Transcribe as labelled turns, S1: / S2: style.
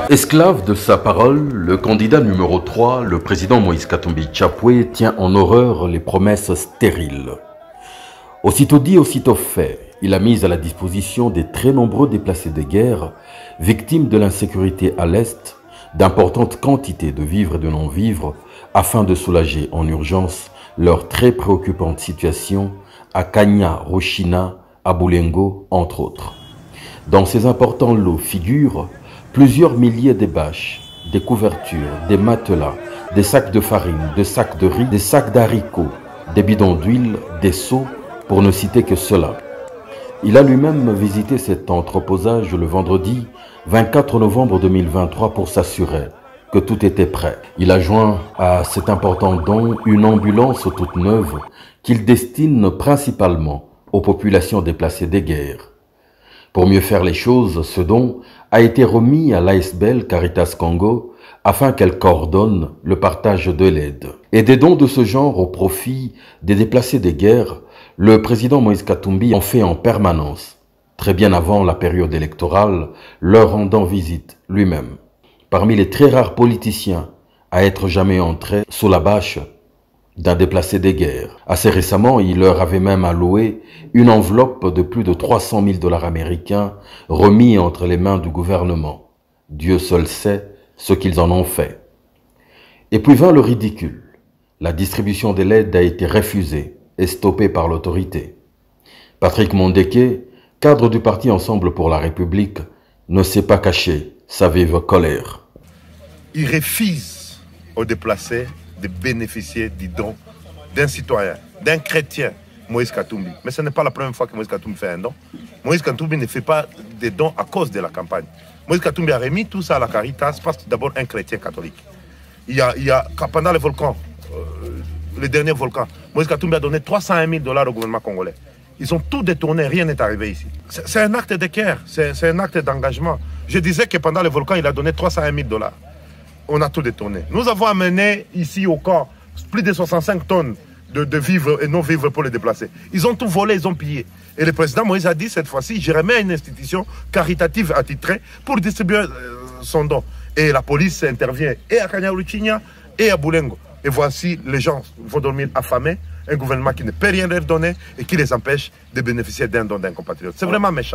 S1: Esclave de sa parole, le candidat numéro 3, le président Moïse Katumbi Tchapoué, tient en horreur les promesses stériles. Aussitôt dit, aussitôt fait, il a mis à la disposition des très nombreux déplacés de guerre, victimes de l'insécurité à l'Est, d'importantes quantités de vivres et de non-vivres, afin de soulager en urgence leur très préoccupante situation à Kanya, Rochina, à Boulengo, entre autres. Dans ces importants lots figurent plusieurs milliers de bâches, des couvertures, des matelas, des sacs de farine, des sacs de riz, des sacs d'haricots, des bidons d'huile, des seaux, pour ne citer que cela. Il a lui-même visité cet entreposage le vendredi 24 novembre 2023 pour s'assurer que tout était prêt. Il a joint à cet important don une ambulance toute neuve qu'il destine principalement aux populations déplacées des guerres. Pour mieux faire les choses, ce don a été remis à l'ASBL Caritas Congo afin qu'elle coordonne le partage de l'aide. Et des dons de ce genre au profit des déplacés des guerres, le président Moïse Katumbi en fait en permanence, très bien avant la période électorale, leur rendant visite lui-même. Parmi les très rares politiciens à être jamais entrés sous la bâche d'un déplacé des guerres. Assez récemment, il leur avait même alloué une enveloppe de plus de 300 000 $ américains remis entre les mains du gouvernement. Dieu seul sait ce qu'ils en ont fait. Et puis vint le ridicule. La distribution de l'aide a été refusée et stoppée par l'autorité. Patrick Mondeke, cadre du parti Ensemble pour la République, ne s'est pas caché sa vive colère.
S2: Il refuse aux déplacés de bénéficier du don d'un citoyen, d'un chrétien, Moïse Katumbi. Mais ce n'est pas la première fois que Moïse Katumbi fait un don. Moïse Katumbi ne fait pas des dons à cause de la campagne. Moïse Katumbi a remis tout ça à la Caritas parce que c'est d'abord un chrétien catholique. Pendant les volcans, le dernier volcan, Moïse Katumbi a donné 301 000 $ au gouvernement congolais. Ils ont tout détourné, rien n'est arrivé ici. C'est un acte de cœur, c'est un acte d'engagement. Je disais que pendant les volcans, il a donné 301 000 $. On a tout détourné. Nous avons amené ici au camp plus de 65 tonnes de vivres et non-vivres pour les déplacés. Ils ont tout volé, ils ont pillé. Et le président Moïse a dit cette fois-ci, je remets à une institution caritative attitrée pour distribuer son don. Et la police intervient et à Kanyaruchinya et à Boulengo. Et voici, les gens vont dormir affamés, un gouvernement qui ne peut rien leur donner et qui les empêche de bénéficier d'un don d'un compatriote. C'est vraiment méchant.